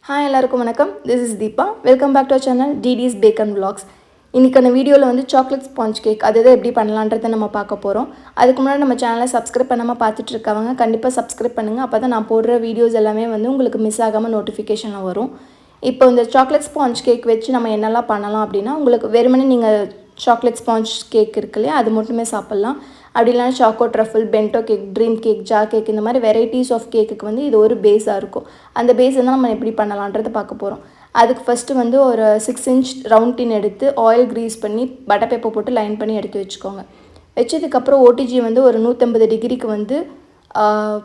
Hi எல்லாருக்கும் வணக்கம். This is Deepa. Welcome back to our channel டிடிஸ் பேக்கன் vlogs. இன்றைக்கான வீடியோவில் வந்து சாக்லேட் ஸ்பாஞ்ச் கேக் அது எதை எப்படி பண்ணலான்றதை நம்ம பார்க்க போகிறோம். அதுக்கு முன்னாடி நம்ம சேனலை சப்ஸ்கிரைப் பண்ணாமல் பார்த்துட்டு இருக்கவங்க கண்டிப்பாக சப்ஸ்கிரைப் பண்ணுங்கள். அப்போ தான் நான் போடுற வீடியோஸ் எல்லாமே வந்து உங்களுக்கு மிஸ் ஆகாமல் நோட்டிஃபிகேஷனில் வரும். இப்போ இந்த சாக்லேட் ஸ்பாஞ்ச் கேக் வச்சு நம்ம என்னெல்லாம் பண்ணலாம் அப்படின்னா, உங்களுக்கு வெறுமனே நீங்கள் சாக்லேட் ஸ்பாஞ்ச் கேக் இருக்கு இல்லையா, அது மட்டுமே சாப்பிட்லாம். அப்படி இல்லைனா choco truffle, bento cake, dream cake, jar cake, இந்த மாதிரி வெரைட்டிஸ் ஆஃப் கேக்குக்கு வந்து இது ஒரு பேஸாக இருக்கும். அந்த பேஸ் தான் நம்ம எப்படி பண்ணலான்றதை பார்க்க போகிறோம். அதுக்கு ஃபஸ்ட்டு வந்து ஒரு 6 inch ரவுண்ட் டின் எடுத்து ஆயில் க்ரீஸ் பண்ணி பட்டர் பேப்பர் போட்டு லைன் பண்ணி எடுத்து வச்சுக்கோங்க. வச்சதுக்கப்புறம் ஓடிஜி வந்து ஒரு 150 டிகிரிக்கு வந்து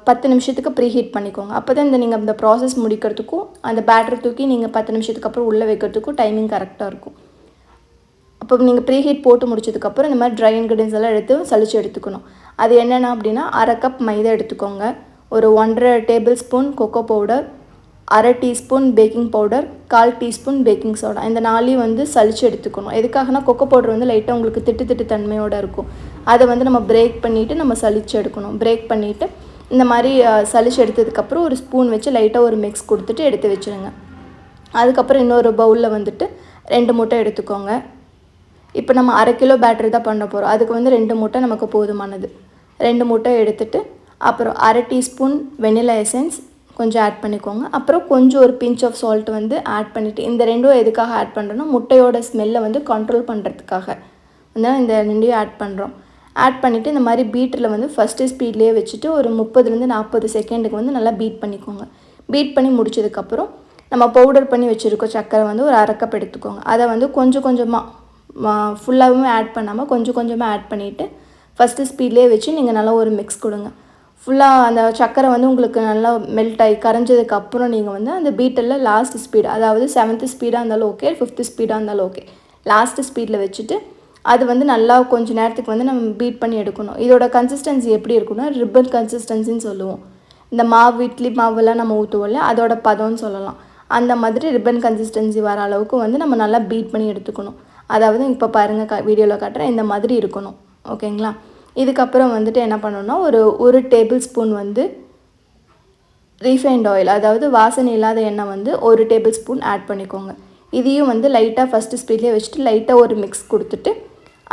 10 நிமிஷத்துக்கு ப்ரீ ஹீட் பண்ணிக்கோங்க. அப்போ தான் நீங்கள் இந்த ப்ராசஸ் முடிக்கிறதுக்கும் அந்த பேட்டர் தூக்கி நீங்கள் 10 நிமிஷத்துக்கு அப்புறம் உள்ளே வைக்கிறதுக்கும் டைமிங் கரெக்டாக இருக்கும். அப்போ நீங்கள் ப்ரீ ஹீட் போட்டு முடிச்சதுக்கப்புறம் இந்த மாதிரி ட்ரை இன்க்ரீடியன்ஸ் எல்லாம் எடுத்து சளிச்சு எடுத்துக்கணும். அது என்னென்ன அப்படின்னா, அரை கப் மைதா எடுத்துக்கோங்க, ஒரு 1.5 டேபிள் ஸ்பூன் கொக்கோ பவுடர், அரை teaspoon baking powder, 1/4 teaspoon baking soda. இந்த 4 வந்து சளிச்சு எடுத்துக்கணும். எதுக்காகனா கொக்கோ பவுடர் வந்து லைட்டாக உங்களுக்கு திட்டு தன்மையோடு இருக்கும். அதை வந்து நம்ம பிரேக் பண்ணிவிட்டு நம்ம சளிச்சு எடுக்கணும். பிரேக் பண்ணிவிட்டு இந்த மாதிரி சளிச்சு எடுத்ததுக்கப்புறம் ஒரு ஸ்பூன் வச்சு லைட்டாக ஒரு மிக்ஸ் கொடுத்துட்டு எடுத்து வச்சுருங்க. அதுக்கப்புறம் இன்னொரு பவுலில் வந்துட்டு 2 முட்டை எடுத்துக்கோங்க. இப்போ நம்ம 1/2 கிலோ பேட்டரி தான் பண்ண போகிறோம். அதுக்கு வந்து 2 முட்டை நமக்கு போதுமானது. 2 முட்டை எடுத்துகிட்டு அப்புறம் அரை டீஸ்பூன் வெனிலா எசன்ஸ் கொஞ்சம் ஆட் பண்ணிக்கோங்க. அப்புறம் கொஞ்சம் ஒரு பிஞ்ச் ஆஃப் சால்ட் வந்து ஆட் பண்ணிவிட்டு, இந்த ரெண்டும் எதுக்காக ஆட் பண்ணுறோன்னா, முட்டையோட ஸ்மெல்லை வந்து கண்ட்ரோல் பண்ணுறதுக்காக வந்து இந்த ரெண்டையும் ஆட் பண்ணுறோம். ஆட் பண்ணிவிட்டு இந்த மாதிரி பீட்டரில் வந்து ஃபஸ்ட்டு ஸ்பீட்லேயே வச்சுட்டு ஒரு 30-40 செகண்டுக்கு வந்து நல்லா பீட் பண்ணிக்கோங்க. பீட் பண்ணி முடிச்சதுக்கப்புறம் நம்ம பவுடர் பண்ணி வச்சுருக்கோம் சர்க்கரை வந்து ஒரு 1/2 கப் எடுத்துக்கோங்க. அதை வந்து கொஞ்சம் கொஞ்சமாக ஃபுல்லாகவும் ஆட் பண்ணாமல் கொஞ்சம் கொஞ்சமாக ஆட் பண்ணிவிட்டு ஃபஸ்ட்டு ஸ்பீட்லேயே வச்சு நீங்கள் நல்லா ஒரு மிக்ஸ் கொடுங்க. ஃபுல்லாக அந்த சர்க்கரை வந்து உங்களுக்கு நல்லா மெல்ட் ஆகி கரைஞ்சதுக்கப்புறம் நீங்கள் வந்து அந்த பீட்டரில் லாஸ்ட் ஸ்பீட், அதாவது 7th ஸ்பீடாக இருந்தாலும் ஓகே, 5th ஸ்பீடாக இருந்தாலும் ஓகே, லாஸ்ட்டு ஸ்பீடில் வச்சுட்டு அது வந்து நல்லா கொஞ்சம் நேரத்துக்கு வந்து நம்ம பீட் பண்ணி எடுக்கணும். இதோட கன்சிஸ்டன்சி எப்படி இருக்குன்னா, ரிப்பன் கன்சிஸ்டன்சின்னு சொல்லுவோம். இந்த மாவு, இட்லி மாவுலாம் நம்ம ஊற்றுவோம் இல்லையா, அதோட பதம்னு சொல்லலாம். அந்த மாதிரி ரிப்பன் கன்சிஸ்டன்சி வர அளவுக்கு வந்து நம்ம நல்லா பீட் பண்ணி எடுத்துக்கணும். அதாவது இப்போ பாருங்கள், வீடியோவில் காட்டுறேன், இந்த மாதிரி இருக்கணும். ஓகேங்களா? இதுக்கப்புறம் வந்துட்டு என்ன பண்ணணும்னா, ஒரு டேபிள் ஸ்பூன் வந்து ரீஃபைண்ட் ஆயில், அதாவது வாசனை இல்லாத எண்ணெய் வந்து 1 டேபிள் ஸ்பூன் ஆட் பண்ணிக்கோங்க. இதையும் வந்து லைட்டாக ஃபஸ்ட்டு ஸ்பீட்லேயே வச்சுட்டு லைட்டாக ஒரு மிக்ஸ் கொடுத்துட்டு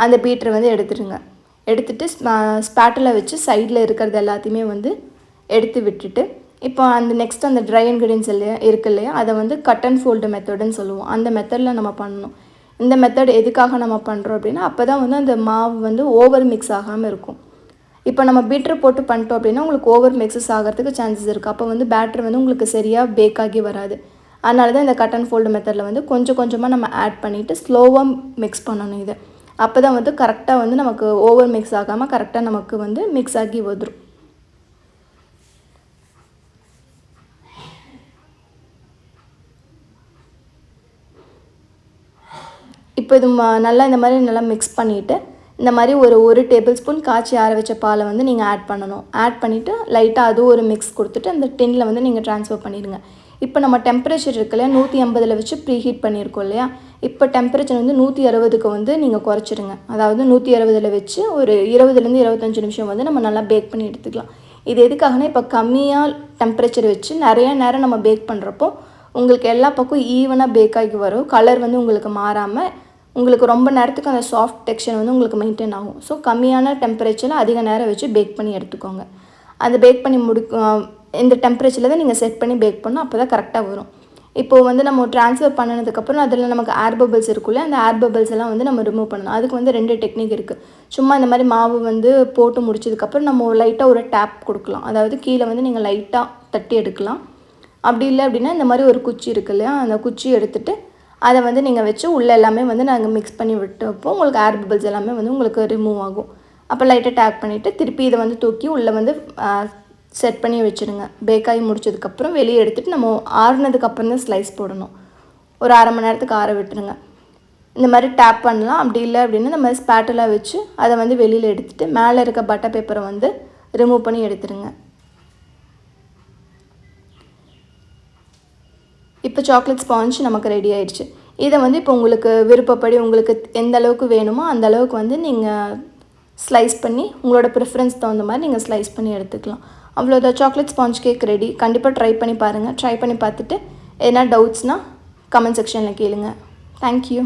அந்த பீட்டரை வந்து எடுத்துடுங்க. எடுத்துகிட்டு ஸ்பேட்டில் வச்சு சைடில் இருக்கிறது எல்லாத்தையுமே வந்து எடுத்து விட்டுட்டு, இப்போ அந்த நெக்ஸ்ட் அந்த ட்ரை இன்க்ரீடியன்ஸ் இல்லையா இருக்கு இல்லையா, அதை வந்து கட் அண்ட் ஃபோல்டு மெத்தடுன்னு சொல்லுவோம். அந்த மெத்தடில் நம்ம பண்ணணும். இந்த மெத்தட் எதுக்காக நம்ம பண்ணுறோம் அப்படின்னா, அப்போ தான் வந்து அந்த மாவு வந்து ஓவர் மிக்ஸ் ஆகாமல் இருக்கும். இப்போ நம்ம பீட்டர் போட்டு பண்ணிட்டோம் அப்படின்னா உங்களுக்கு ஓவர் மிக்ஸஸ் ஆகிறதுக்கு சான்சஸ் இருக்குது. அப்போ வந்து பேட்டர் வந்து உங்களுக்கு சரியாக பேக் ஆகி வராது. அதனால தான் இந்த கட் அண்ட் ஃபோல்டு மெத்தடில் வந்து கொஞ்சம் கொஞ்சமாக நம்ம ஆட் பண்ணிவிட்டு ஸ்லோவாக மிக்ஸ் பண்ணணும். இதை அப்போ தான் வந்து கரெக்டாக வந்து நமக்கு ஓவர் மிக்ஸ் ஆகாமல் கரெக்டாக நமக்கு வந்து மிக்ஸ் ஆகி வந்துடும். இப்போ இது நல்லா இந்த மாதிரி நல்லா மிக்ஸ் பண்ணிவிட்டு இந்த மாதிரி ஒரு டேபிள் ஸ்பூன் காய்ச்சி ஆற வச்ச பாலை வந்து நீங்கள் ஆட் பண்ணணும். ஆட் பண்ணிவிட்டு லைட்டாக அதுவும் ஒரு மிக்ஸ் கொடுத்துட்டு அந்த டின்னில் வந்து நீங்கள் ட்ரான்ஸ்ஃபர் பண்ணிடுங்க. இப்போ நம்ம டெம்பரேச்சர் இருக்கு இல்லையா, 150 வச்சு ப்ரீ ஹீட் பண்ணியிருக்கோம் இல்லையா, இப்போ டெம்பரேச்சர் வந்து 160க்கு வந்து நீங்கள் குறைச்சிடுங்க. அதாவது 160 வச்சு ஒரு 20-25 நிமிஷம் வந்து நம்ம நல்லா பேக் பண்ணி எடுத்துக்கலாம். இது எதுக்காகனா, இப்போ கம்மியாக டெம்பரேச்சர் வச்சு நிறையா நேரம் நம்ம பேக் பண்ணுறப்போ உங்களுக்கு எல்லா பக்கம் ஈவனாக பேக் ஆகி வரும். கலர் வந்து உங்களுக்கு மாறாமல் உங்களுக்கு ரொம்ப நேரத்துக்கு அந்த சாஃப்ட் டெக்ஸ்சர் வந்து உங்களுக்கு மெயின்டைன் ஆகும். ஸோ கம்மியான டெம்பரேச்சரில் அதிக நேரம் வச்சு பேக் பண்ணி எடுத்துக்கோங்க. அந்த பேக் பண்ணி இந்த டெம்பரேச்சரில் தான் நீங்கள் செட் பண்ணி பேக் பண்ணணும். அப்போ தான் கரெக்டாக வரும். இப்போது வந்து நம்ம ட்ரான்ஸ்ஃபர் பண்ணினதுக்கப்புறம் அதில் நமக்கு ஏர் பபிள்ஸ் இருக்குல்ல, அந்த ஏர் பபிள்ஸ் எல்லாம் வந்து நம்ம ரிமூவ் பண்ணணும். அதுக்கு வந்து 2 டெக்னிக் இருக்குது. சும்மா இந்த மாதிரி மாவு வந்து போட்டு முடிச்சதுக்கப்புறம் நம்ம லைட்டாக ஒரு டேப் கொடுக்கலாம். அதாவது கீழே வந்து நீங்கள் லைட்டாக தட்டி எடுக்கலாம். அப்படி இல்லை அப்படின்னா இந்த மாதிரி ஒரு குச்சி இருக்கு இல்லையா, அந்த குச்சி எடுத்துகிட்டு அதை வந்து நீங்கள் வச்சு உள்ளே எல்லாமே வந்து நாங்கள் மிக்ஸ் பண்ணி விட்டப்போ உங்களுக்கு ஏர் பபிள்ஸ் எல்லாமே வந்து உங்களுக்கு ரிமூவ் ஆகும். அப்போ லைட்டாக டேக் பண்ணிவிட்டு திருப்பி இதை வந்து தூக்கி உள்ளே வந்து செட் பண்ணி வச்சுடுங்க. பேக்காகி முடிச்சதுக்கப்புறம் வெளியே எடுத்துகிட்டு நம்ம ஆறுனதுக்கப்புறம் தான் ஸ்லைஸ் போடணும். ஒரு 1/2 மணி நேரத்துக்கு ஆற விட்டுருங்க. இந்த மாதிரி டேப் பண்ணலாம். அப்படி இல்லை அப்படின்னா நம்ம ஸ்பேட்டலாக வச்சு அதை வந்து வெளியில் எடுத்துகிட்டு மேலே இருக்க பட்டர் பேப்பரை வந்து ரிமூவ் பண்ணி எடுத்துடுங்க. இப்போ சாக்லேட் ஸ்பாஞ்ச் நமக்கு ரெடி ஆயிடுச்சு. இதை வந்து இப்போ உங்களுக்கு விருப்பப்படி உங்களுக்கு எந்த அளவுக்கு வேணுமோ அந்த அளவுக்கு வந்து நீங்கள் ஸ்லைஸ் பண்ணி உங்களோட ப்ரிஃபரன்ஸ் தகுந்த மாதிரி நீங்கள் ஸ்லைஸ் பண்ணி எடுத்துக்கலாம். அவ்வளோதான், சாக்லேட் ஸ்பாஞ்ச் கேக் ரெடி. கண்டிப்பாக ட்ரை பண்ணி பாருங்கள். ட்ரை பண்ணி பார்த்துட்டு எதனா டவுட்ஸ்னால் கமெண்ட் செக்ஷனில் கேளுங்க. தேங்க்யூ.